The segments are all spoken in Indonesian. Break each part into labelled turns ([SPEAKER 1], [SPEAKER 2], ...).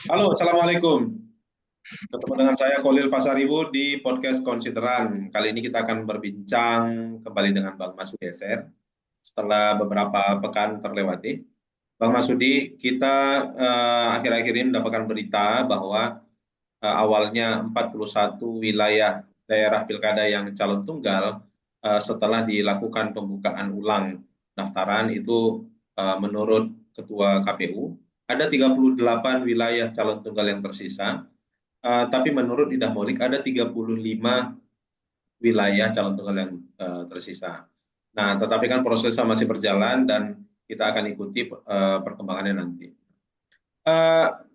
[SPEAKER 1] Halo, Assalamualaikum. Ketemu dengan saya Khalil Pasaribu di podcast Konsideran. Kali ini kita akan berbincang kembali dengan Bang Masudi SR setelah beberapa pekan terlewati. Bang Masudi, kita akhir-akhir ini mendapatkan berita bahwa awalnya 41 wilayah daerah pilkada yang calon tunggal setelah dilakukan pembukaan ulang pendaftaran itu menurut Ketua KPU ada 38 wilayah calon tunggal yang tersisa. Tapi menurut Idah Molik ada 35 wilayah calon tunggal yang tersisa. Nah, tetapi kan prosesnya masih berjalan dan kita akan ikuti perkembangannya nanti.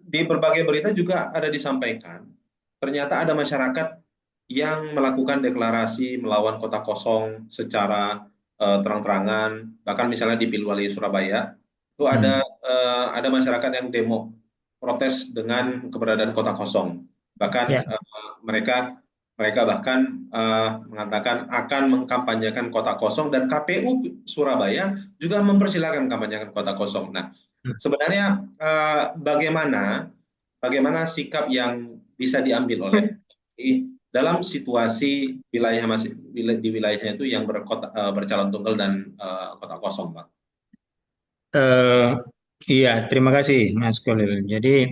[SPEAKER 1] Di berbagai berita juga ada disampaikan, ternyata ada masyarakat yang melakukan deklarasi melawan kota kosong secara terang-terangan, bahkan misalnya di Pilwali Surabaya, itu
[SPEAKER 2] Hmm.
[SPEAKER 1] ada masyarakat yang demo protes dengan keberadaan kota kosong. Bahkan
[SPEAKER 2] Ya,
[SPEAKER 1] mereka mereka bahkan mengatakan akan mengkampanyekan kota kosong dan KPU Surabaya juga mempersilahkan kampanyekan kota kosong. Nah, sebenarnya bagaimana sikap yang bisa diambil oleh dalam situasi wilayah di wilayahnya itu yang bercalon tunggal dan kota kosong, Pak.
[SPEAKER 2] eh, iya, terima kasih Mas Kolil. Jadi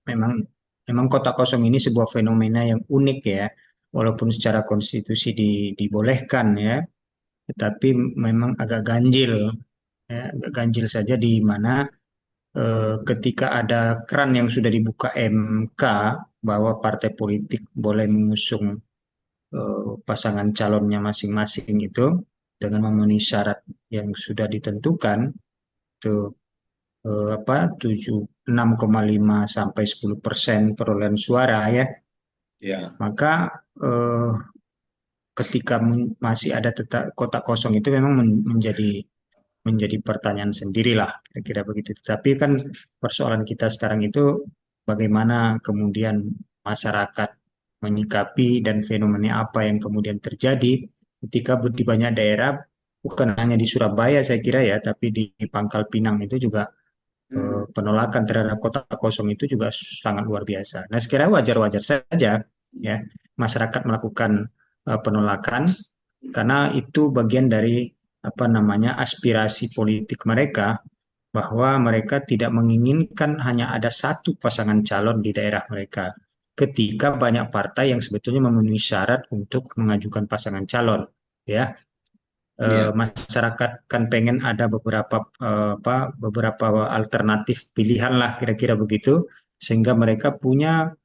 [SPEAKER 2] memang memang kota kosong ini sebuah fenomena yang unik ya, walaupun secara konstitusi dibolehkan ya, tetapi memang agak ganjil ya, agak ganjil saja di mana ketika ada keran yang sudah dibuka MK bahwa partai politik boleh mengusung pasangan calonnya masing-masing itu dengan memenuhi syarat yang sudah ditentukan itu apa 6,5 sampai 10% perolehan suara ya,
[SPEAKER 1] Ya.
[SPEAKER 2] maka eh, ketika masih ada kotak kosong itu memang menjadi pertanyaan sendirilah kira-kira begitu. Tetapi kan persoalan kita sekarang itu bagaimana kemudian masyarakat menyikapi dan fenomena apa yang kemudian terjadi ketika di banyak daerah, bukan hanya di Surabaya saya kira ya, tapi di Pangkal Pinang itu juga
[SPEAKER 1] Hmm.
[SPEAKER 2] penolakan terhadap kota kosong itu juga sangat luar biasa. Nah, sekiranya wajar-wajar saja ya masyarakat melakukan penolakan karena itu bagian dari apa namanya aspirasi politik mereka bahwa mereka tidak menginginkan hanya ada satu pasangan calon di daerah mereka ketika banyak partai yang sebetulnya memenuhi syarat untuk mengajukan pasangan calon ya.
[SPEAKER 1] Iya.
[SPEAKER 2] Masyarakat kan pengen ada beberapa alternatif pilihan lah kira-kira begitu sehingga mereka punya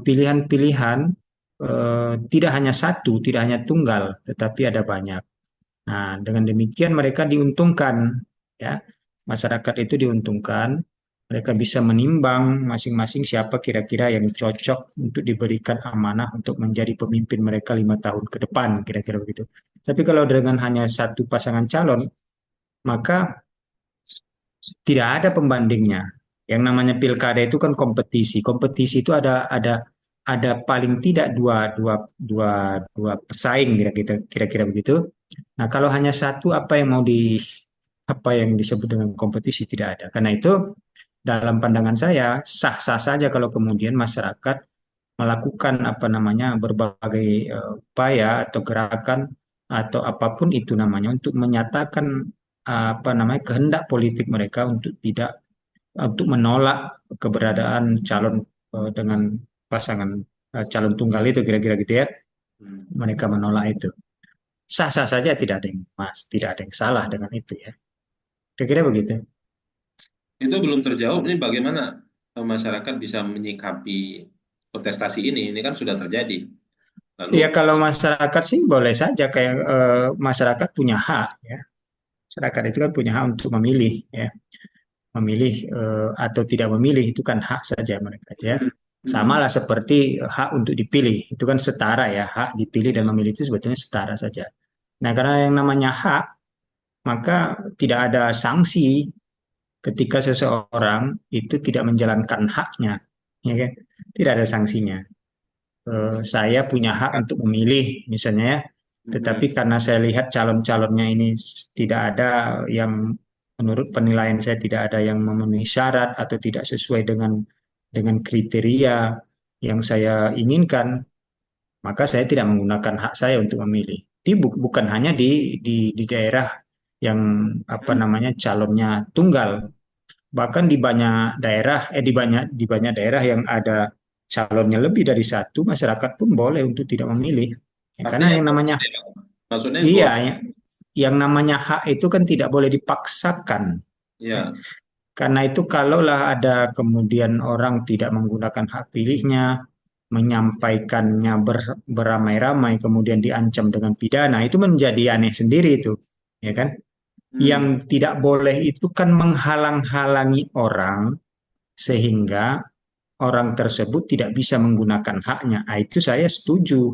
[SPEAKER 2] pilihan-pilihan, tidak hanya satu, tidak hanya tunggal, tetapi ada banyak. Nah, dengan demikian mereka diuntungkan ya. Masyarakat itu diuntungkan, mereka bisa menimbang masing-masing siapa kira-kira yang cocok untuk diberikan amanah untuk menjadi pemimpin mereka 5 tahun ke depan, kira-kira begitu. Tapi kalau dengan hanya satu pasangan calon, maka tidak ada pembandingnya. Yang namanya pilkada itu kan kompetisi. Kompetisi itu ada paling tidak dua pesaing kira-kira begitu. Nah, kalau hanya satu apa yang disebut dengan kompetisi tidak ada. Karena itu dalam pandangan saya sah-sah saja kalau kemudian masyarakat melakukan apa namanya berbagai upaya atau gerakan atau apapun itu namanya untuk menyatakan apa namanya kehendak politik mereka untuk tidak untuk menolak keberadaan calon dengan pasangan calon tunggal itu kira-kira gitu ya.
[SPEAKER 1] Hmm.
[SPEAKER 2] Mereka menolak itu. Sah-sah saja tidak ada yang salah dengan itu ya. Kira-kira begitu.
[SPEAKER 1] Itu belum terjawab. Ini bagaimana masyarakat bisa menyikapi kontestasi ini? Ini kan sudah terjadi. Lalu,
[SPEAKER 2] Ya kalau masyarakat sih boleh saja kayak masyarakat punya hak ya. Masyarakat itu kan punya hak untuk memilih ya. Memilih atau tidak memilih itu kan hak saja mereka ya.
[SPEAKER 1] hmm, hmm,
[SPEAKER 2] Samalah seperti hak untuk dipilih. Itu kan setara ya. Hak dipilih dan memilih itu sebetulnya setara saja. Nah, karena yang namanya hak, maka tidak ada sanksi ketika seseorang itu tidak menjalankan haknya, ya kan? Tidak ada sanksinya. Saya punya hak untuk memilih, misalnya ya,
[SPEAKER 1] hmm,
[SPEAKER 2] tetapi karena saya lihat calon-calonnya ini tidak ada yang menurut penilaian saya tidak ada yang memenuhi syarat atau tidak sesuai dengan dengan kriteria yang saya inginkan, maka saya tidak menggunakan hak saya untuk memilih. Bukan hanya di daerah yang apa
[SPEAKER 1] Hmm.
[SPEAKER 2] namanya calonnya tunggal, bahkan di banyak daerah, di banyak daerah yang ada calonnya lebih dari satu, masyarakat pun boleh untuk tidak memilih. Ya, karena
[SPEAKER 1] Artinya
[SPEAKER 2] yang namanya
[SPEAKER 1] golput ya, Bang? Maksudnya
[SPEAKER 2] iya,
[SPEAKER 1] golput.
[SPEAKER 2] yang namanya hak itu kan tidak boleh dipaksakan. Ya.
[SPEAKER 1] Ya.
[SPEAKER 2] Karena itu kalaulah ada kemudian orang tidak menggunakan hak pilihnya, menyampaikannya beramai-ramai, kemudian diancam dengan pidana, itu menjadi aneh sendiri itu, ya kan? Yang
[SPEAKER 1] Hmm.
[SPEAKER 2] tidak boleh itu kan menghalang-halangi orang sehingga orang tersebut tidak bisa menggunakan haknya. Ah, itu saya setuju.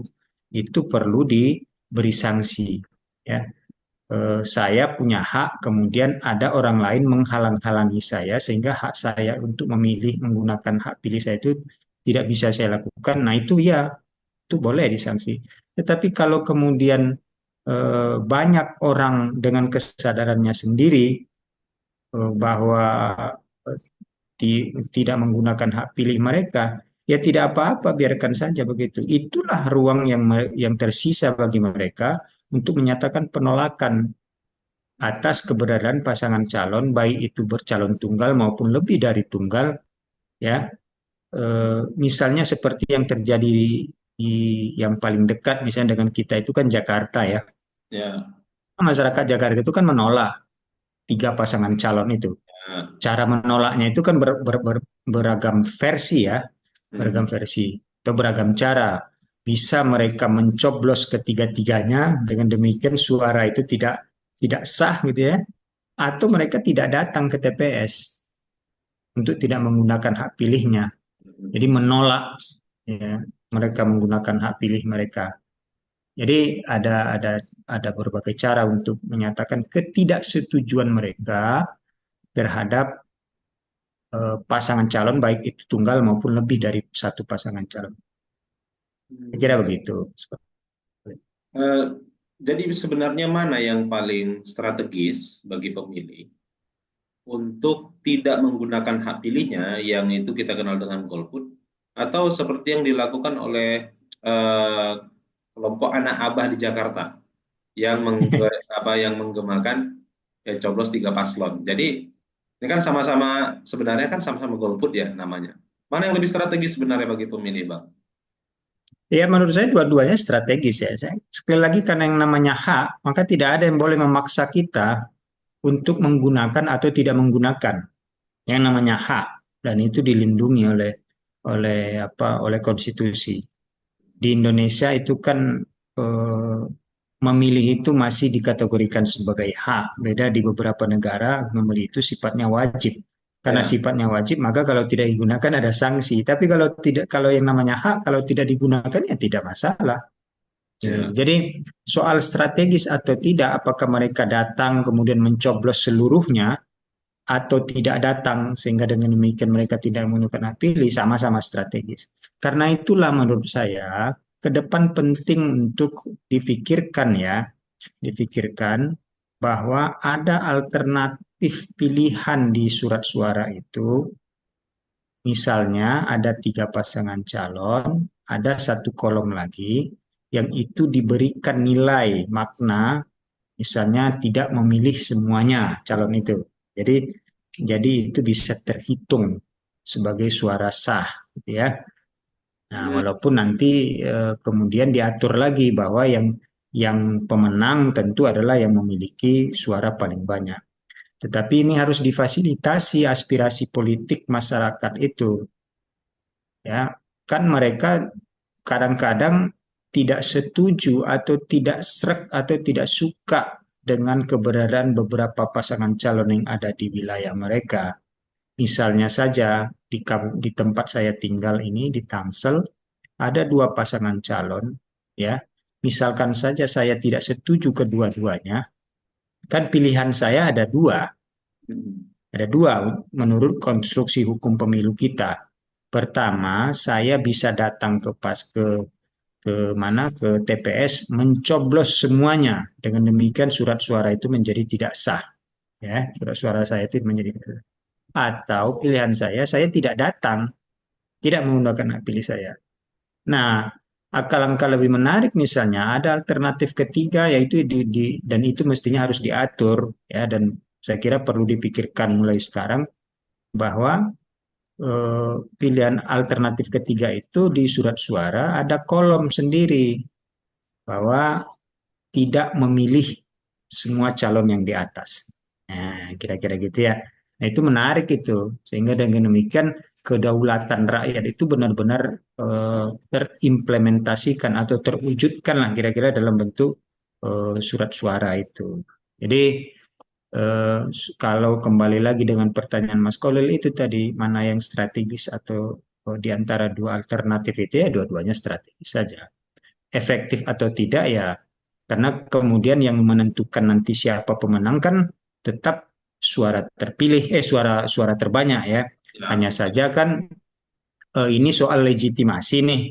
[SPEAKER 2] Itu perlu diberi sanksi. Ya, saya punya hak, kemudian ada orang lain menghalang-halangi saya sehingga hak saya untuk memilih menggunakan hak pilih saya itu tidak bisa saya lakukan. Nah, itu ya, itu boleh disanksi. Tetapi kalau kemudian banyak orang dengan kesadarannya sendiri bahwa eh, tidak menggunakan hak pilih mereka, ya tidak apa-apa, biarkan saja begitu. Itulah ruang yang tersisa bagi mereka untuk menyatakan penolakan atas keberadaan pasangan calon, baik itu bercalon tunggal maupun lebih dari tunggal, ya. Misalnya seperti yang terjadi di yang paling dekat, misalnya dengan kita itu kan Jakarta, ya.
[SPEAKER 1] Ya.
[SPEAKER 2] Masyarakat Jakarta itu kan menolak tiga pasangan calon itu.
[SPEAKER 1] Ya.
[SPEAKER 2] Cara menolaknya itu kan beragam versi, ya,
[SPEAKER 1] Hmm.
[SPEAKER 2] beragam versi atau beragam cara. Bisa mereka mencoblos ketiga-tiganya, dengan demikian suara itu tidak tidak sah gitu ya, atau mereka tidak datang ke TPS untuk tidak menggunakan hak pilihnya. Jadi menolak, ya, mereka menggunakan hak pilih mereka. Jadi ada berbagai cara untuk menyatakan ketidaksetujuan mereka terhadap pasangan calon, baik itu tunggal maupun lebih dari satu pasangan calon. Saya kira
[SPEAKER 1] Hmm.
[SPEAKER 2] begitu.
[SPEAKER 1] Eh, jadi sebenarnya mana yang paling strategis bagi pemilih untuk tidak menggunakan hak pilihnya, yang itu kita kenal dengan golput, atau seperti yang dilakukan oleh eh, kelompok anak abah di Jakarta yang yang menggemakan coblos tiga paslon. Jadi ini kan sama-sama sebenarnya kan sama-sama golput ya namanya. Mana yang lebih strategis sebenarnya bagi pemilih, Bang?
[SPEAKER 2] Ya, menurut saya dua-duanya strategis ya. Sekali lagi, karena yang namanya hak, maka tidak ada yang boleh memaksa kita untuk menggunakan atau tidak menggunakan yang namanya hak, dan itu dilindungi oleh konstitusi. Di Indonesia itu kan eh, memilih itu masih dikategorikan sebagai hak. Beda di beberapa negara, memilih itu sifatnya wajib. Karena
[SPEAKER 1] Ya,
[SPEAKER 2] sifatnya wajib, maka kalau tidak digunakan ada sanksi. Tapi kalau tidak, kalau yang namanya hak, kalau tidak digunakan ya tidak masalah.
[SPEAKER 1] ya.
[SPEAKER 2] Jadi soal strategis atau tidak, apakah mereka datang kemudian mencoblos seluruhnya atau tidak datang, sehingga dengan demikian mereka tidak menggunakan hak pilih, sama-sama strategis. Karena itulah menurut saya ke depan penting untuk dipikirkan, ya, dipikirkan bahwa ada alternatif pilihan di surat suara itu. Misalnya ada tiga pasangan calon, ada satu kolom lagi yang itu diberikan nilai makna, misalnya tidak memilih semuanya calon itu. Jadi jadi itu bisa terhitung sebagai suara sah, gitu ya. Nah,
[SPEAKER 1] Hmm.
[SPEAKER 2] walaupun nanti kemudian diatur lagi bahwa yang pemenang tentu adalah yang memiliki suara paling banyak. Tetapi ini harus difasilitasi aspirasi politik masyarakat itu, ya. Kan mereka kadang-kadang tidak setuju atau tidak srek atau tidak suka dengan keberadaan beberapa pasangan calon yang ada di wilayah mereka. Misalnya saja di tempat saya tinggal ini, di Tangsel, ada dua pasangan calon, ya. Misalkan saja saya tidak setuju kedua-duanya, kan pilihan saya ada dua.
[SPEAKER 1] Hmm.
[SPEAKER 2] Ada dua menurut konstruksi hukum pemilu kita. Pertama, saya bisa datang ke mana, ke TPS, mencoblos semuanya. Dengan demikian surat suara itu menjadi tidak sah, ya. Surat suara saya itu menjadi tidak sah. Atau pilihan saya tidak datang, tidak menggunakan hak pilih saya. Nah, alangkah lebih menarik misalnya ada alternatif ketiga yaitu dan itu mestinya harus diatur ya dan saya kira perlu dipikirkan mulai sekarang bahwa pilihan alternatif ketiga itu di surat suara ada kolom sendiri bahwa tidak memilih semua calon yang di atas. Nah, kira-kira gitu ya. Nah, itu menarik itu. Sehingga dengan demikian kedaulatan rakyat itu benar-benar terimplementasikan atau terwujudkan lah kira-kira dalam bentuk surat suara itu. Jadi kalau kembali lagi dengan pertanyaan Mas Kolil itu tadi mana yang strategis atau di antara dua alternatif itu ya dua-duanya strategis saja. Efektif atau tidak ya karena kemudian yang menentukan nanti siapa pemenang kan tetap suara terpilih suara suara terbanyak ya.
[SPEAKER 1] Ya,
[SPEAKER 2] Hanya saja kan ini soal legitimasi nih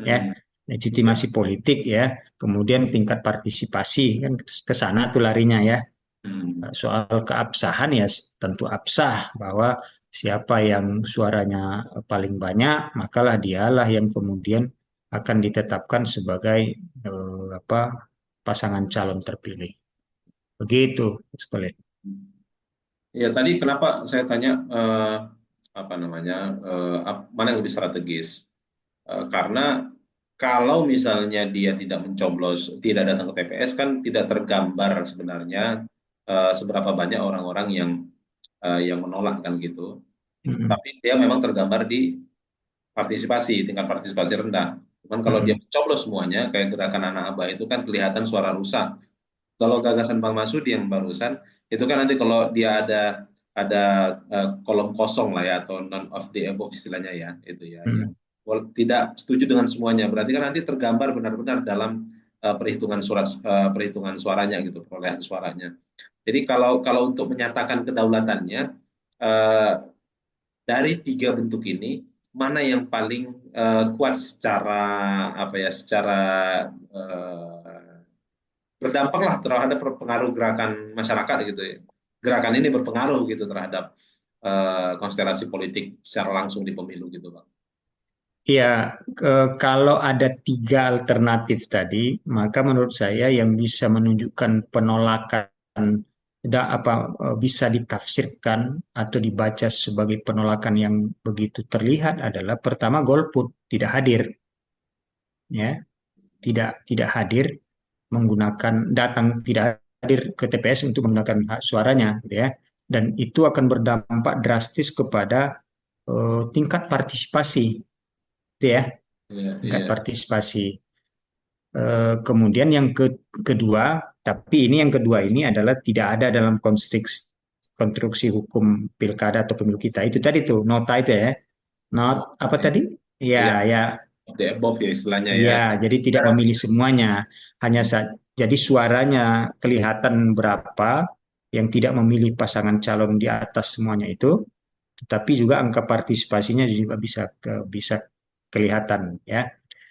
[SPEAKER 2] ya.
[SPEAKER 1] hmm,
[SPEAKER 2] Legitimasi
[SPEAKER 1] ya,
[SPEAKER 2] politik ya. Kemudian tingkat partisipasi kan ke sana tuh larinya ya.
[SPEAKER 1] hmm.
[SPEAKER 2] Soal keabsahan ya tentu absah bahwa siapa yang suaranya paling banyak, makalah dialah yang kemudian akan ditetapkan sebagai apa pasangan calon terpilih. Begitu, sekali.
[SPEAKER 1] Ya tadi kenapa saya tanya apa namanya mana yang lebih strategis? Karena kalau misalnya dia tidak mencoblos, tidak datang ke TPS kan tidak tergambar sebenarnya seberapa banyak orang-orang yang menolak kan gitu.
[SPEAKER 2] Mm-mm,
[SPEAKER 1] Tapi dia memang tergambar di partisipasi, tingkat partisipasi rendah. Cuman kalau dia
[SPEAKER 2] mm-mm,
[SPEAKER 1] mencoblos semuanya, kayak gerakan anak abah itu kan kelihatan suara rusak. Kalau gagasan Bang Masudi yang barusan, itu kan nanti kalau dia ada kolom kosong lah ya atau non of the above istilahnya ya, itu ya, yang
[SPEAKER 2] mm-mm.
[SPEAKER 1] tidak setuju dengan semuanya. Berarti kan nanti tergambar benar-benar dalam perhitungan suaranya gitu, perolehan suaranya. Jadi kalau kalau untuk menyatakan kedaulatannya eh, dari tiga bentuk ini mana yang paling kuat secara apa ya secara berdampak lah terhadap pengaruh gerakan masyarakat gitu ya. Gerakan ini berpengaruh gitu terhadap konstelasi politik secara langsung di pemilu gitu Bang.
[SPEAKER 2] Ya, kalau ada tiga alternatif tadi, maka menurut saya yang bisa menunjukkan penolakan bisa ditafsirkan atau dibaca sebagai penolakan yang begitu terlihat adalah pertama golput tidak hadir, ya, tidak hadir menggunakan tidak hadir ke TPS untuk menggunakan hak suaranya, gitu ya, dan itu akan berdampak drastis kepada tingkat partisipasi, gitu ya,
[SPEAKER 1] Iya,
[SPEAKER 2] tingkat
[SPEAKER 1] iya,
[SPEAKER 2] partisipasi. Kemudian yang kedua, tapi ini yang kedua ini adalah tidak ada dalam konstruksi hukum pilkada atau pemilu kita. Itu tadi tuh nota itu ya, not apa tadi?
[SPEAKER 1] iya,
[SPEAKER 2] Ya, ya,
[SPEAKER 1] the above ya istilahnya ya.
[SPEAKER 2] ya. Jadi tidak memilih semuanya, hanya jadi suaranya kelihatan berapa yang tidak memilih pasangan calon di atas semuanya itu, tetapi juga angka partisipasinya juga bisa kelihatan ya.
[SPEAKER 1] Iya,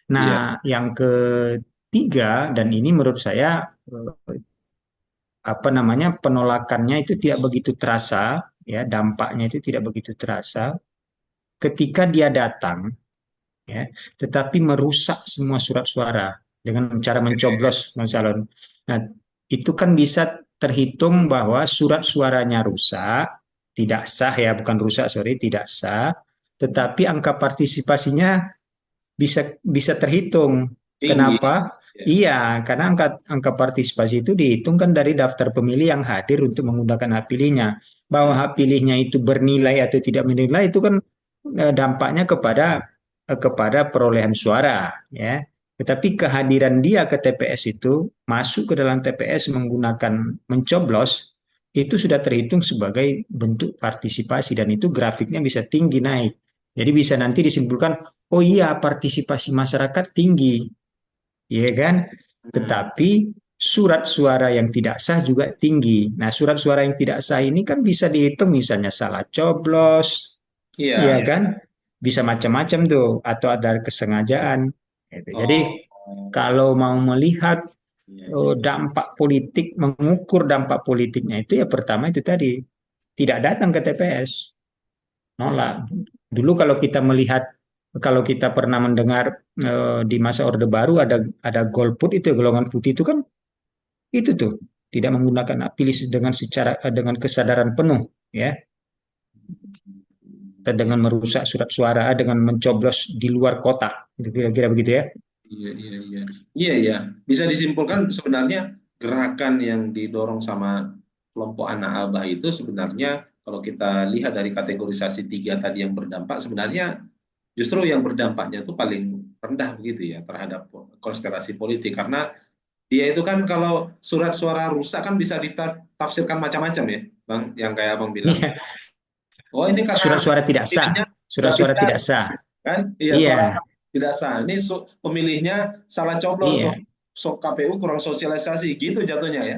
[SPEAKER 2] Nah, yang ketiga dan ini menurut saya apa namanya penolakannya itu tidak begitu terasa, ya dampaknya itu tidak begitu terasa ketika dia datang, ya, tetapi merusak semua surat suara dengan cara mencoblos calon. Nah, itu kan bisa terhitung bahwa surat suaranya rusak, tidak sah ya, bukan rusak, sorry, tidak sah, tetapi angka partisipasinya bisa bisa terhitung.
[SPEAKER 1] tinggi.
[SPEAKER 2] Kenapa?
[SPEAKER 1] Ya,
[SPEAKER 2] Iya, karena angka partisipasi itu dihitung kan dari daftar pemilih yang hadir untuk menggunakan hak pilihnya. Bahwa
[SPEAKER 1] hmm,
[SPEAKER 2] hak pilihnya itu bernilai atau tidak bernilai itu kan dampaknya kepada perolehan suara, ya. Tetapi kehadiran dia ke TPS itu masuk ke dalam TPS menggunakan mencoblos itu sudah terhitung sebagai bentuk partisipasi dan itu grafiknya bisa tinggi naik. Jadi bisa nanti disimpulkan oh iya, partisipasi masyarakat tinggi, ya kan?
[SPEAKER 1] hmm.
[SPEAKER 2] Tetapi surat suara yang tidak sah juga tinggi. Nah, surat suara yang tidak sah ini kan bisa dihitung misalnya salah coblos, ya
[SPEAKER 1] Iya.
[SPEAKER 2] kan? Bisa macam-macam tuh, atau ada kesengajaan. Gitu. Jadi
[SPEAKER 1] Oh,
[SPEAKER 2] kalau mau melihat
[SPEAKER 1] iya, iya.
[SPEAKER 2] dampak politik, mengukur dampak politiknya itu ya pertama itu tadi tidak datang ke TPS, nolak. Dulu kalau kita melihat kalau kita pernah mendengar di masa Orde Baru ada golput itu golongan putih itu kan itu tuh tidak menggunakan hak pilih dengan kesadaran penuh ya dengan merusak surat suara dengan mencoblos di luar kotak kira-kira begitu ya.
[SPEAKER 1] Iya, iya, iya. Iya, iya. Bisa disimpulkan sebenarnya gerakan yang didorong sama kelompok anak abah itu sebenarnya kalau kita lihat dari kategorisasi tiga tadi yang berdampak, sebenarnya justru yang berdampaknya itu paling rendah begitu ya terhadap konstelasi politik. Karena dia itu kan kalau surat suara rusak kan bisa ditafsirkan macam-macam ya, Bang, yang kayak Abang bilang.
[SPEAKER 2] Iya,
[SPEAKER 1] Oh, ini karena
[SPEAKER 2] surat-suara tidak sah,
[SPEAKER 1] pilihnya nggak
[SPEAKER 2] surat-suara
[SPEAKER 1] pintar,
[SPEAKER 2] tidak sah.
[SPEAKER 1] kan? Iya, suara
[SPEAKER 2] Iya,
[SPEAKER 1] tidak sah. Ini pemilihnya salah coblos,
[SPEAKER 2] iya.
[SPEAKER 1] KPU kurang sosialisasi, gitu jatuhnya ya.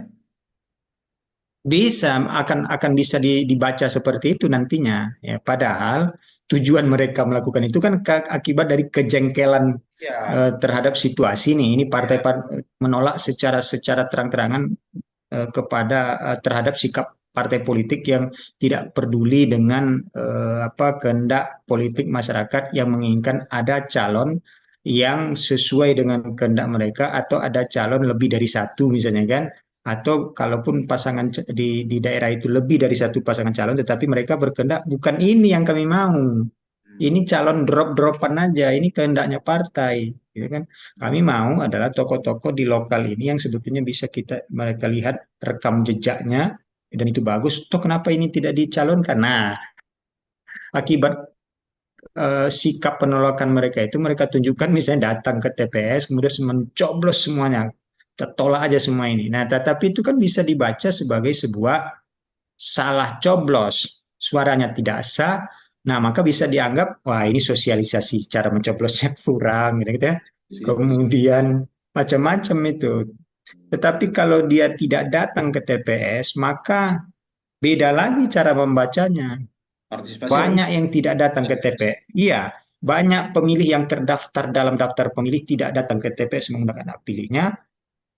[SPEAKER 2] Bisa akan bisa dibaca seperti itu nantinya ya. Padahal tujuan mereka melakukan itu kan akibat dari kejengkelan
[SPEAKER 1] Ya,
[SPEAKER 2] terhadap situasi nih. Ini partai
[SPEAKER 1] ya.
[SPEAKER 2] menolak secara terang-terangan terhadap sikap partai politik yang tidak peduli dengan kehendak politik masyarakat yang menginginkan ada calon yang sesuai dengan kehendak mereka atau ada calon lebih dari satu misalnya kan atau kalaupun pasangan di daerah itu lebih dari satu pasangan calon tetapi mereka berkehendak bukan ini yang kami mau ini
[SPEAKER 1] Hmm.
[SPEAKER 2] calon drop-dropan aja ini kehendaknya partai gitu kan kami mau adalah tokoh-tokoh di lokal ini yang sebetulnya bisa mereka lihat rekam jejaknya dan itu bagus. Toh kenapa ini tidak dicalonkan? Nah, akibat sikap penolakan mereka itu mereka tunjukkan misalnya datang ke TPS kemudian mencoblos semuanya. Kita tolak aja semua ini. Nah, tetapi itu kan bisa dibaca sebagai sebuah salah coblos. Suaranya tidak sah. Nah, maka bisa dianggap, wah ini sosialisasi cara mencoblosnya kurang, gitu ya.
[SPEAKER 1] Di situ.
[SPEAKER 2] Kemudian macam-macam itu. Tetapi kalau dia tidak datang ke TPS, maka beda lagi cara membacanya.
[SPEAKER 1] Partisipasi
[SPEAKER 2] Banyak
[SPEAKER 1] rendah.
[SPEAKER 2] yang tidak datang ke TPS. Iya, banyak pemilih yang terdaftar dalam daftar pemilih tidak datang ke TPS menggunakan hak pilihnya,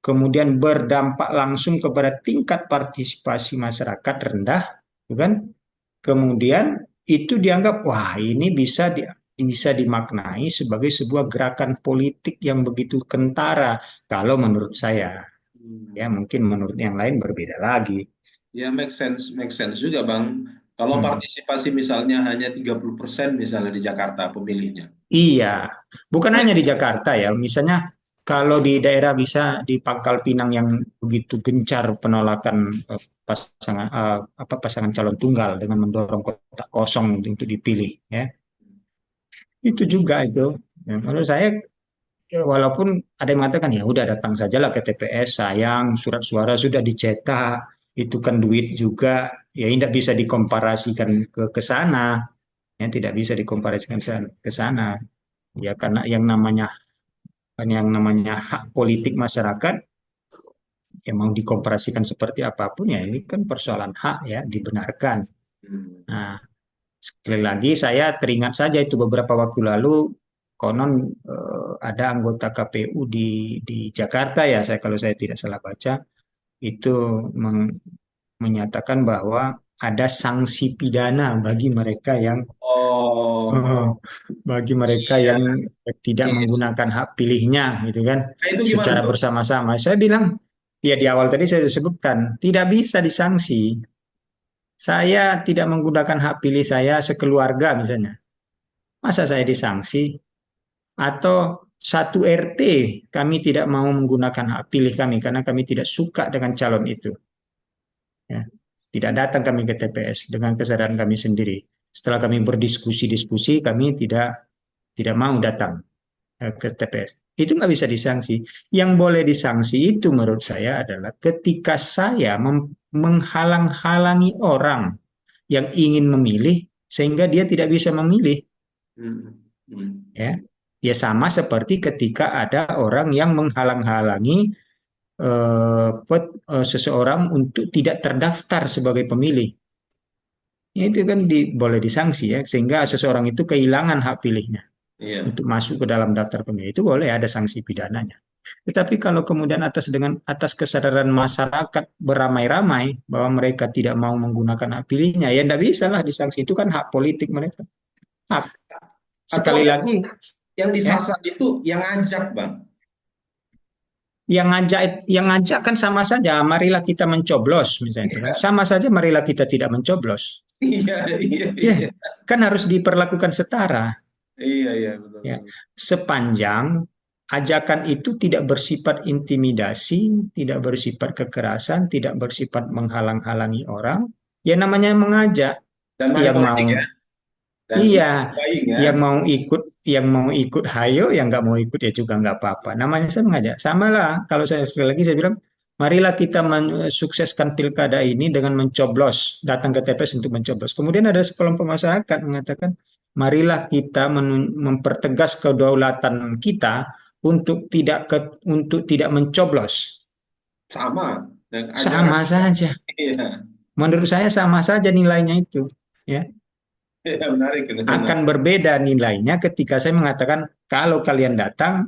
[SPEAKER 2] kemudian berdampak langsung kepada tingkat partisipasi masyarakat rendah, kan? Kemudian itu dianggap, wah ini bisa dimaknai sebagai sebuah gerakan politik yang begitu kentara. Kalau menurut saya, ya
[SPEAKER 1] Hmm.
[SPEAKER 2] mungkin menurut yang lain berbeda lagi.
[SPEAKER 1] Ya, make sense juga, Bang. Kalau
[SPEAKER 2] Hmm.
[SPEAKER 1] partisipasi misalnya hanya 30% misalnya di Jakarta pemilihnya.
[SPEAKER 2] Iya, bukan hanya di Jakarta ya. Misalnya kalau di daerah bisa di Pangkal Pinang yang begitu gencar penolakan pasangan calon tunggal dengan mendorong kotak kosong untuk dipilih ya. Itu juga itu. Ya, menurut saya ya, walaupun ada yang mengatakan ya udah datang sajalah ke TPS, sayang surat suara sudah dicetak, itu kan duit juga, ya tidak bisa dikomparasikan ke sana, ya tidak bisa dikomparasikan ke sana. Ya karena yang namanya hak politik masyarakat yang mau dikomparasikan seperti apapun ya ini kan persoalan hak ya dibenarkan.
[SPEAKER 1] Hmm.
[SPEAKER 2] Nah, sekali lagi saya teringat saja itu beberapa waktu lalu konon ada anggota KPU di Jakarta ya kalau saya tidak salah baca itu menyatakan bahwa ada sanksi pidana
[SPEAKER 1] Oh,
[SPEAKER 2] bagi mereka
[SPEAKER 1] iya.
[SPEAKER 2] yang tidak
[SPEAKER 1] Iya.
[SPEAKER 2] menggunakan hak pilihnya gitu kan
[SPEAKER 1] Nah, itu gimana
[SPEAKER 2] secara
[SPEAKER 1] tuh?
[SPEAKER 2] bersama-sama. Saya bilang ya di awal tadi saya sebutkan tidak bisa disanksi. Saya tidak menggunakan hak pilih saya sekeluarga misalnya. Masa saya disanksi? Atau satu RT kami tidak mau menggunakan hak pilih kami karena kami tidak suka dengan calon itu. Ya. Tidak datang kami ke TPS dengan kesadaran kami sendiri. Setelah kami berdiskusi-diskusi, kami tidak mau datang ke TPS. Itu nggak bisa disanksi. Yang boleh disanksi itu menurut saya adalah ketika saya menghalang-halangi orang yang ingin memilih sehingga dia tidak bisa memilih.
[SPEAKER 1] Hmm. Hmm.
[SPEAKER 2] Ya, ya sama seperti ketika ada orang yang menghalang-halangi seseorang untuk tidak terdaftar sebagai pemilih. Ya, itu kan boleh disanksi ya, sehingga seseorang itu kehilangan hak pilihnya
[SPEAKER 1] Iya.
[SPEAKER 2] untuk masuk ke dalam daftar pemilih itu boleh ada sanksi pidananya. Tetapi kalau kemudian atas kesadaran masyarakat beramai-ramai bahwa mereka tidak mau menggunakan hak pilihnya, ya tidak bisa lah disanksi itu kan hak politik mereka. Hak
[SPEAKER 1] Atau
[SPEAKER 2] sekali lagi
[SPEAKER 1] yang
[SPEAKER 2] ya,
[SPEAKER 1] disasar itu yang ngajak, Bang?
[SPEAKER 2] yang ngajak kan sama saja. Marilah kita mencoblos misalnya itu kan. Sama saja marilah kita tidak mencoblos.
[SPEAKER 1] Iya, iya,
[SPEAKER 2] Ya,
[SPEAKER 1] iya.
[SPEAKER 2] kan harus diperlakukan setara.
[SPEAKER 1] Iya, iya, betul,
[SPEAKER 2] Ya,
[SPEAKER 1] betul.
[SPEAKER 2] sepanjang ajakan itu tidak bersifat intimidasi, tidak bersifat kekerasan, tidak bersifat menghalang-halangi orang, ya namanya mengajak.
[SPEAKER 1] Dan money
[SPEAKER 2] Yang
[SPEAKER 1] politik
[SPEAKER 2] mau
[SPEAKER 1] ya, dan
[SPEAKER 2] iya,
[SPEAKER 1] buying ya.
[SPEAKER 2] yang mau ikut hayo, yang nggak mau ikut ya juga nggak apa-apa. Namanya saya mengajak. Sama lah, kalau saya sekali lagi saya bilang, marilah kita mensukseskan pilkada ini dengan mencoblos, datang ke TPS untuk mencoblos. Kemudian ada sekelompok masyarakat mengatakan, marilah kita mempertegas kedaulatan kita untuk tidak mencoblos.
[SPEAKER 1] Sama. Dan ajaran
[SPEAKER 2] Sama
[SPEAKER 1] juga.
[SPEAKER 2] saja.
[SPEAKER 1] Iya,
[SPEAKER 2] Menurut saya sama saja nilainya itu. Ya,
[SPEAKER 1] iya, menarik, menarik.
[SPEAKER 2] akan berbeda nilainya ketika saya mengatakan kalau kalian datang,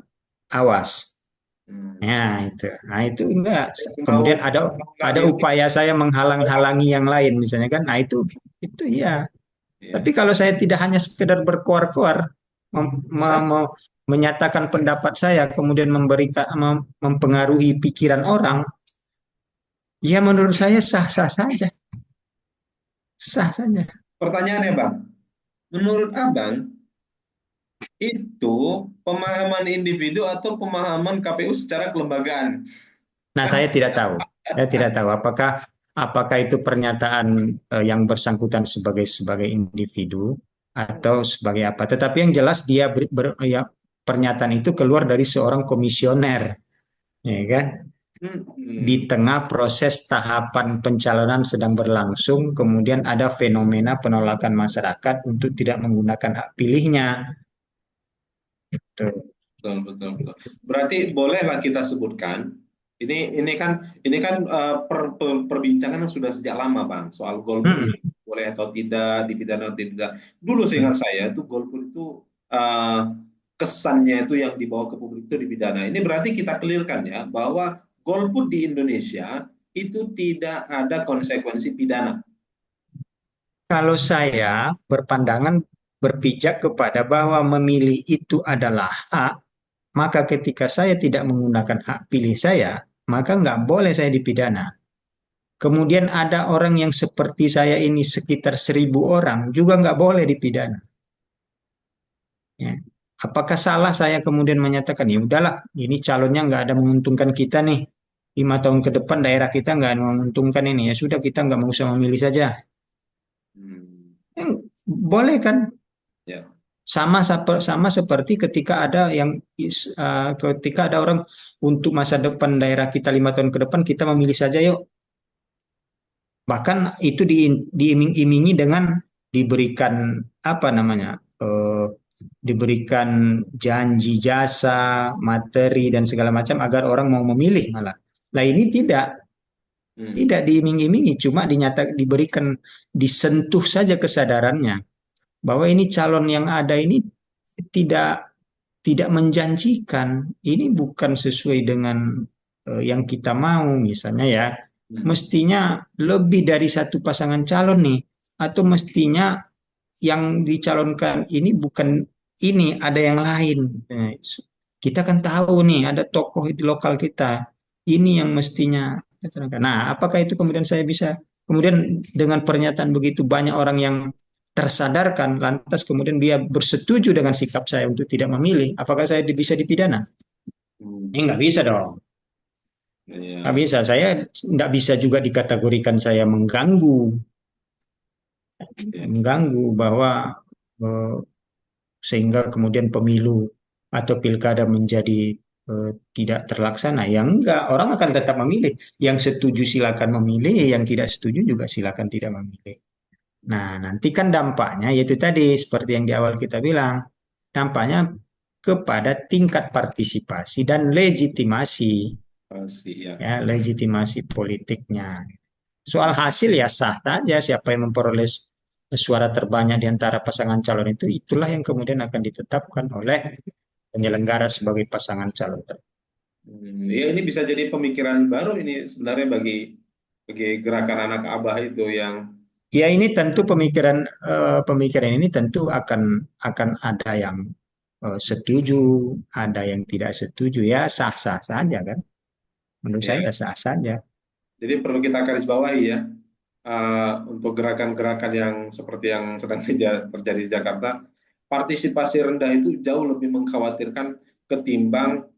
[SPEAKER 2] awas.
[SPEAKER 1] Hmm.
[SPEAKER 2] Nah itu enggak.
[SPEAKER 1] Mau,
[SPEAKER 2] Kemudian ada
[SPEAKER 1] mau nggak
[SPEAKER 2] ada
[SPEAKER 1] milih,
[SPEAKER 2] upaya saya
[SPEAKER 1] tolak.
[SPEAKER 2] menghalang-halangi yang lain misalnya kan. Nah itu ya. Tapi
[SPEAKER 1] Iya.
[SPEAKER 2] kalau saya tidak hanya sekedar berkoar-koar
[SPEAKER 1] Masa?
[SPEAKER 2] menyatakan pendapat saya kemudian mempengaruhi pikiran orang, ya menurut saya sah-sah saja. Sah saja.
[SPEAKER 1] Pertanyaannya, Bang. Menurut Abang, itu pemahaman individu atau pemahaman KPU secara kelembagaan?
[SPEAKER 2] Nah,
[SPEAKER 1] Kan
[SPEAKER 2] saya tidak tahu. Saya tidak tahu apakah itu pernyataan yang bersangkutan sebagai individu atau sebagai apa. Tetapi yang jelas dia ya, pernyataan itu keluar dari seorang komisioner, ya kan? Di
[SPEAKER 1] hmm,
[SPEAKER 2] tengah proses tahapan pencalonan sedang berlangsung, kemudian ada fenomena penolakan masyarakat untuk tidak menggunakan hak pilihnya. Tuh.
[SPEAKER 1] betul, betul, betul. Berarti bolehlah kita sebutkan ini kan perbincangan yang sudah sejak lama, Bang, soal golput
[SPEAKER 2] Mm-mm.
[SPEAKER 1] boleh atau tidak, dipidana atau tidak. Dulu seingat saya itu golput itu eh, kesannya itu yang dibawa ke publik itu dipidana. Ini berarti kita clearkan ya bahwa golput di Indonesia itu tidak ada konsekuensi pidana.
[SPEAKER 2] Kalau saya berpandangan berpijak kepada bahwa memilih itu adalah hak, maka ketika saya tidak menggunakan hak pilih saya, maka nggak boleh saya dipidana. Kemudian ada orang yang seperti saya ini sekitar 1.000 orang juga nggak boleh dipidana. Ya. Apakah salah saya kemudian menyatakan ya udahlah ini calonnya nggak ada menguntungkan kita nih 5 tahun ke depan daerah kita nggak ada menguntungkan ini ya sudah kita nggak mau usah memilih saja.
[SPEAKER 1] Hmm,
[SPEAKER 2] Eh, boleh kan?
[SPEAKER 1] ya.
[SPEAKER 2] Sama seperti ketika ketika ada orang untuk masa depan daerah kita 5 tahun ke depan kita memilih saja yuk. Bahkan itu diiming-imingi dengan diberikan apa namanya diberikan janji jasa, materi dan segala macam agar orang mau memilih malah. Nah ini tidak
[SPEAKER 1] Hmm.
[SPEAKER 2] diiming-imingi, cuma diberikan disentuh saja kesadarannya bahwa ini calon yang ada ini tidak tidak menjanjikan, ini bukan sesuai dengan yang kita mau, misalnya ya,
[SPEAKER 1] Hmm.
[SPEAKER 2] mestinya lebih dari satu pasangan calon nih, atau mestinya yang dicalonkan ini bukan ini, ada yang lain. Kita kan tahu nih, ada tokoh di lokal kita, ini yang mestinya. Nah, apakah itu kemudian saya bisa, kemudian dengan pernyataan begitu banyak orang yang tersadarkan, lantas kemudian dia bersetuju dengan sikap saya untuk tidak memilih, apakah saya bisa dipidana? Ini
[SPEAKER 1] Hmm.
[SPEAKER 2] nggak bisa dong. Nggak
[SPEAKER 1] Ya.
[SPEAKER 2] bisa. Saya nggak bisa juga dikategorikan saya mengganggu,
[SPEAKER 1] Ya.
[SPEAKER 2] bahwa eh, sehingga kemudian pemilu atau pilkada menjadi tidak terlaksana. Yang enggak, orang akan tetap memilih. Yang setuju silakan memilih, yang tidak setuju juga silakan tidak memilih. Nah, nanti kan dampaknya yaitu tadi seperti yang di awal kita bilang, dampaknya kepada tingkat partisipasi dan legitimasi,
[SPEAKER 1] Pasti ya.
[SPEAKER 2] ya, legitimasi politiknya. Soal hasil ya sah saja siapa yang memperoleh suara terbanyak di antara pasangan calon itu, itulah yang kemudian akan ditetapkan oleh penyelenggara sebagai pasangan calon terbaik.
[SPEAKER 1] Ya, ini bisa jadi pemikiran baru ini sebenarnya bagi bagi gerakan anak abah itu yang
[SPEAKER 2] Ya ini tentu pemikiran ini tentu akan ada yang setuju, ada yang tidak setuju, ya sah-sah saja kan. Menurut
[SPEAKER 1] Ya,
[SPEAKER 2] saya sah saja.
[SPEAKER 1] jadi perlu kita garis bawahi ya, untuk gerakan-gerakan yang seperti yang sedang terjadi di Jakarta, partisipasi rendah itu jauh lebih mengkhawatirkan ketimbang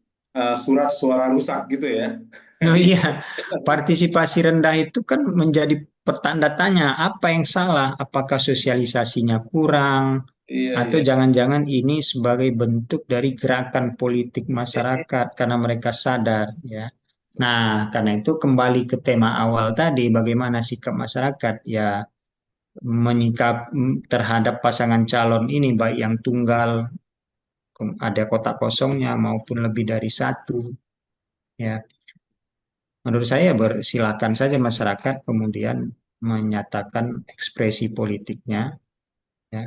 [SPEAKER 1] surat suara rusak gitu ya.
[SPEAKER 2] Oh iya, partisipasi rendah itu kan menjadi pertanda tanya, apa yang salah? Apakah sosialisasinya kurang?
[SPEAKER 1] Iya,
[SPEAKER 2] Atau
[SPEAKER 1] iya.
[SPEAKER 2] jangan-jangan ini sebagai bentuk dari gerakan politik masyarakat karena mereka sadar, ya. Nah, karena itu kembali ke tema awal tadi, bagaimana sikap masyarakat, ya menyikap terhadap pasangan calon ini, baik yang tunggal, ada kotak kosongnya maupun lebih dari satu, ya. Menurut saya bersilakan saja masyarakat kemudian menyatakan ekspresi politiknya, ya.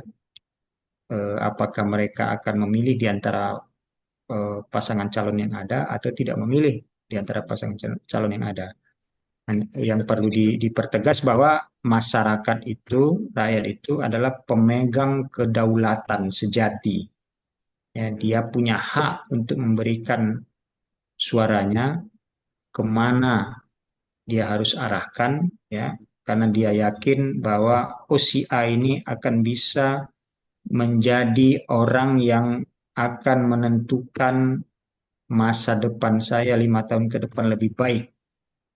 [SPEAKER 2] Apakah mereka akan memilih di antara pasangan calon yang ada atau tidak memilih di antara pasangan calon yang ada. Yang perlu dipertegas bahwa masyarakat itu, rakyat itu adalah pemegang kedaulatan sejati. Ya, dia punya hak untuk memberikan suaranya kemana dia harus arahkan, ya, karena dia yakin bahwa oh si A ini akan bisa menjadi orang yang akan menentukan masa depan saya 5 tahun ke depan lebih baik.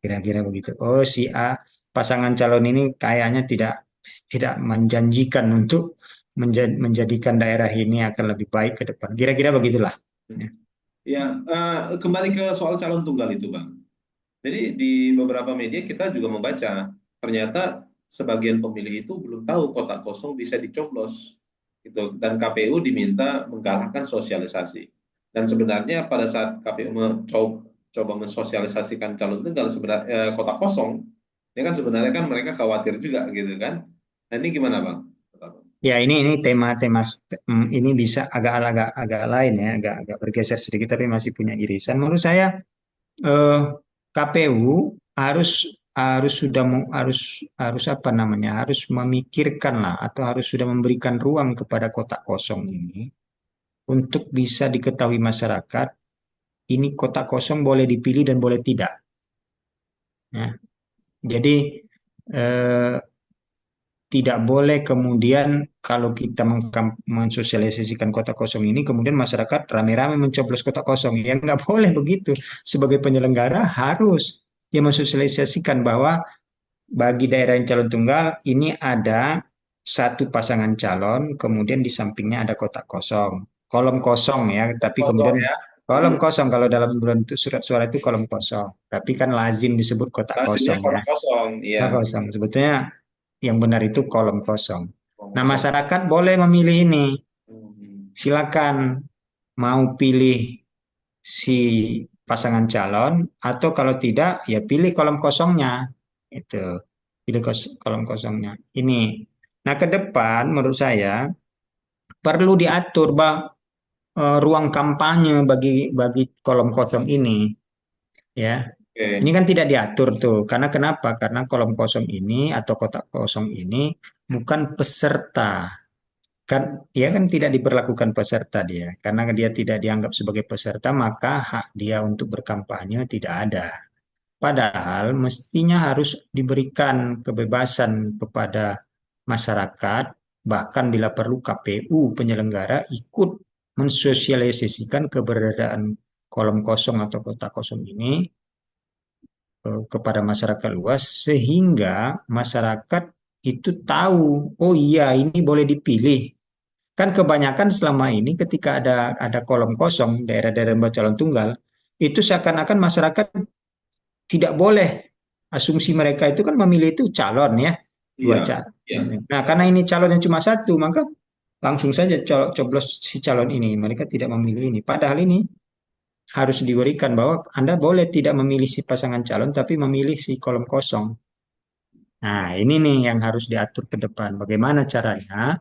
[SPEAKER 2] Kira-kira begitu. Oh, si A pasangan calon ini kayaknya tidak tidak menjanjikan untuk menjadikan daerah ini akan lebih baik ke depan. Kira-kira begitulah. Ya.
[SPEAKER 1] Ya, kembali ke soal calon tunggal itu, Bang. Jadi di beberapa media kita juga membaca, ternyata sebagian pemilih itu belum tahu kotak kosong bisa dicoblos, gitu. Dan KPU diminta menggalakkan sosialisasi. Dan sebenarnya pada saat KPU coba mensosialisasikan calon tunggal sebenarnya kotak kosong, ya kan sebenarnya kan mereka khawatir juga gitu kan. Nah ini gimana Bang?
[SPEAKER 2] Ya, ini tema-tema ini bisa agak lain ya, agak bergeser sedikit tapi masih punya irisan. Menurut saya eh, KPU harus harus sudah harus harus apa namanya? Harus memikirkan lah atau harus sudah memberikan ruang kepada kotak kosong ini untuk bisa diketahui masyarakat ini kotak kosong boleh dipilih dan boleh tidak. Ya. Jadi eh, tidak boleh kemudian kalau kita mensosialisasikan kotak kosong ini, kemudian masyarakat rame-rame mencoblos kotak kosong. Ya nggak boleh begitu. Sebagai penyelenggara harus ya mensosialisasikan bahwa bagi daerah yang calon tunggal ini ada satu pasangan calon, kemudian di sampingnya ada kotak kosong. Kolom kosong ya, tapi
[SPEAKER 1] Kosong
[SPEAKER 2] kemudian
[SPEAKER 1] ya.
[SPEAKER 2] kolom
[SPEAKER 1] Hmm.
[SPEAKER 2] kosong kalau dalam bentuk surat suara itu kolom kosong. Tapi kan lazim disebut kotak
[SPEAKER 1] Lazimnya
[SPEAKER 2] kosong ya.
[SPEAKER 1] kotak kosong, iya.
[SPEAKER 2] Kotak kosong. Sebetulnya yang benar itu kolom kosong.
[SPEAKER 1] Kolom
[SPEAKER 2] Nah,
[SPEAKER 1] kosong.
[SPEAKER 2] masyarakat boleh memilih ini.
[SPEAKER 1] Hmm.
[SPEAKER 2] Silakan mau pilih si pasangan calon atau kalau tidak ya pilih kolom kosongnya. Itu. Pilih kolom kosongnya. Ini. Nah, ke depan menurut saya perlu diatur ruang kampanye bagi kolom kosong ini, ya. Ini
[SPEAKER 1] Oke.
[SPEAKER 2] kan tidak diatur tuh. Karena kenapa? Karena kolom kosong ini atau kotak kosong ini bukan peserta. Kan dia kan tidak diperlakukan peserta dia. Karena dia tidak dianggap sebagai peserta, maka hak dia untuk berkampanye tidak ada. Padahal mestinya harus diberikan kebebasan kepada masyarakat, bahkan bila perlu KPU penyelenggara ikut mensosialisasikan keberadaan kolom kosong atau kotak kosong ini kepada masyarakat luas sehingga masyarakat itu tahu, oh iya ini boleh dipilih. Kan kebanyakan selama ini ketika ada kolom kosong daerah-daerah calon tunggal itu seakan-akan masyarakat tidak boleh. Asumsi mereka itu kan memilih itu calon ya, dua
[SPEAKER 1] Iya,
[SPEAKER 2] calon.
[SPEAKER 1] iya.
[SPEAKER 2] Nah, karena ini calon yang cuma satu, maka langsung saja coblos si calon ini. Mereka tidak memilih ini. Padahal ini harus diberikan bahwa Anda boleh tidak memilih si pasangan calon, tapi memilih si kolom kosong. Nah, ini nih yang harus diatur ke depan. Bagaimana caranya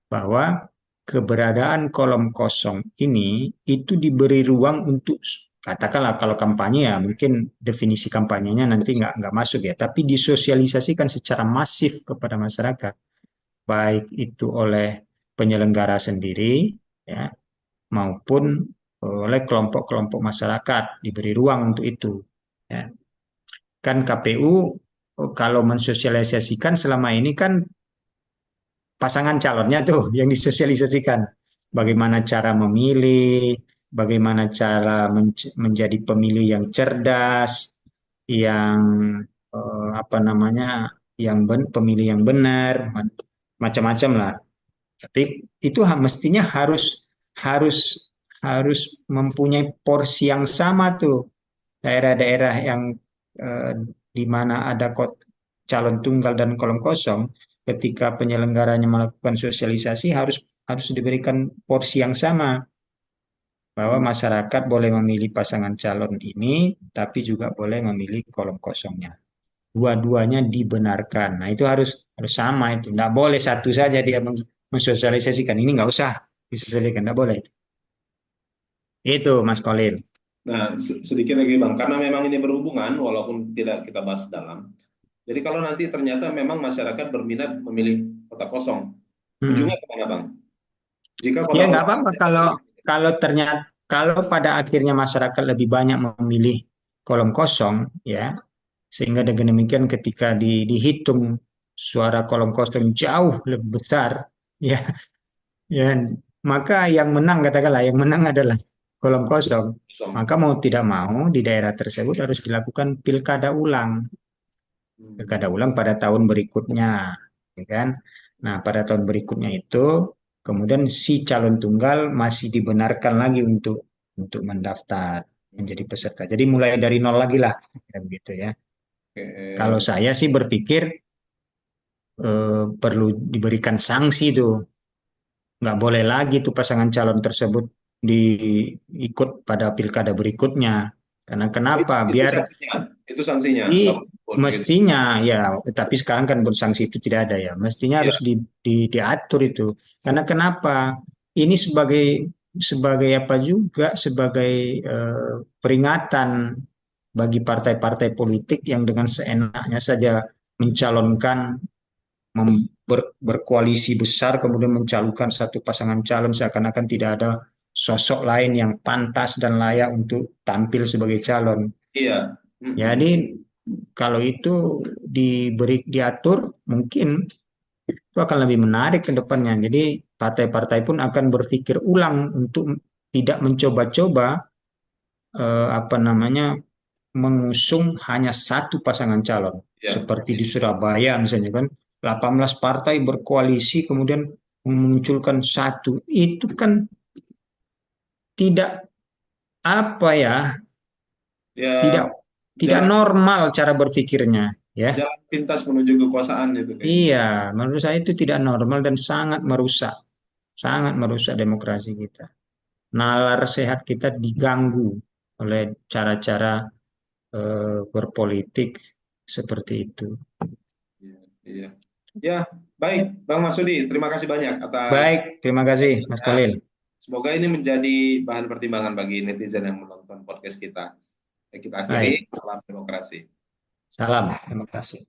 [SPEAKER 2] bahwa keberadaan kolom kosong ini itu diberi ruang untuk katakanlah kalau kampanye ya mungkin definisi kampanyenya nanti nggak masuk ya, tapi disosialisasikan secara masif kepada masyarakat, baik itu oleh penyelenggara sendiri ya maupun oleh kelompok-kelompok masyarakat diberi ruang untuk itu. Ya. Kan KPU kalau mensosialisasikan selama ini kan pasangan calonnya tuh yang disosialisasikan. Bagaimana cara memilih, bagaimana cara menjadi pemilih yang cerdas, yang apa namanya, pemilih yang benar, macam-macam lah. Tapi itu mestinya harus harus harus mempunyai porsi yang sama tuh. Daerah-daerah yang eh, di mana ada calon tunggal dan kolom kosong, ketika penyelenggaranya melakukan sosialisasi harus harus diberikan porsi yang sama bahwa
[SPEAKER 1] Hmm.
[SPEAKER 2] masyarakat boleh memilih pasangan calon ini, tapi juga boleh memilih kolom kosongnya. Dua-duanya dibenarkan. Nah itu harus harus sama itu. Nggak boleh satu saja dia mensosialisasikan. Ini nggak usah disosialisasikan, nggak boleh. Itu Mas Kolil.
[SPEAKER 1] Nah, sedikit lagi Bang, karena memang ini berhubungan walaupun tidak kita bahas dalam. Jadi kalau nanti ternyata memang masyarakat berminat memilih kota kosong,
[SPEAKER 2] Hmm.
[SPEAKER 1] ujungnya kemana Bang? Jika
[SPEAKER 2] Ya
[SPEAKER 1] kota
[SPEAKER 2] nggak
[SPEAKER 1] kosong
[SPEAKER 2] apa-apa kalau kalau ternyata kalau pada akhirnya masyarakat lebih banyak memilih kolom kosong, ya sehingga dengan demikian ketika dihitung suara kolom kosong jauh lebih besar, ya ya maka yang menang katakanlah yang menang adalah kolom kosong.
[SPEAKER 1] kosong.
[SPEAKER 2] Maka mau tidak mau di daerah tersebut harus dilakukan pilkada ulang. Pilkada
[SPEAKER 1] Hmm.
[SPEAKER 2] ulang pada tahun berikutnya, ya kan? Nah, pada tahun berikutnya itu kemudian si calon tunggal masih dibenarkan lagi untuk mendaftar menjadi peserta. Jadi mulai dari nol lagi lah, kira begitu ya. Kalau
[SPEAKER 1] Oke.
[SPEAKER 2] saya sih berpikir perlu diberikan sanksi tuh, nggak boleh lagi tuh pasangan calon tersebut diikut pada pilkada berikutnya. Karena
[SPEAKER 1] Oh,
[SPEAKER 2] kenapa?
[SPEAKER 1] itu
[SPEAKER 2] Biar
[SPEAKER 1] sanksinya, itu sanksinya, nggak
[SPEAKER 2] I
[SPEAKER 1] boleh gitu.
[SPEAKER 2] mestinya ya, tapi sekarang kan sanksi itu tidak ada ya. Mestinya
[SPEAKER 1] Iya,
[SPEAKER 2] harus diatur itu. Karena kenapa? Ini sebagai apa juga sebagai peringatan bagi partai-partai politik yang dengan seenaknya saja mencalonkan berkoalisi besar kemudian mencalonkan satu pasangan calon seakan-akan tidak ada sosok lain yang pantas dan layak untuk tampil sebagai calon.
[SPEAKER 1] iya. Mm-mm.
[SPEAKER 2] Jadi kalau itu diatur mungkin itu akan lebih menarik ke depannya. Jadi partai-partai pun akan berpikir ulang untuk tidak mencoba-coba apa namanya mengusung hanya satu pasangan calon.
[SPEAKER 1] Iya.
[SPEAKER 2] Seperti di Surabaya misalnya kan 18 partai berkoalisi kemudian memunculkan satu. Itu kan tidak apa ya, tidak
[SPEAKER 1] Ya,
[SPEAKER 2] tidak
[SPEAKER 1] jalan
[SPEAKER 2] normal cara berpikirnya, ya.
[SPEAKER 1] jalan pintas menuju kekuasaan itu kayaknya.
[SPEAKER 2] Iya, menurut saya itu tidak normal dan sangat merusak demokrasi kita. Nalar sehat kita diganggu oleh cara-cara berpolitik seperti itu.
[SPEAKER 1] Iya, iya. Ya, baik, Bang Masudi, terima kasih banyak atas
[SPEAKER 2] Baik, terima kasih Mas
[SPEAKER 1] informasinya.
[SPEAKER 2] Kolil.
[SPEAKER 1] Semoga ini menjadi bahan pertimbangan bagi netizen yang menonton podcast kita. Kita akhiri,
[SPEAKER 2] Baik,
[SPEAKER 1] salam demokrasi.
[SPEAKER 2] salam, terima kasih.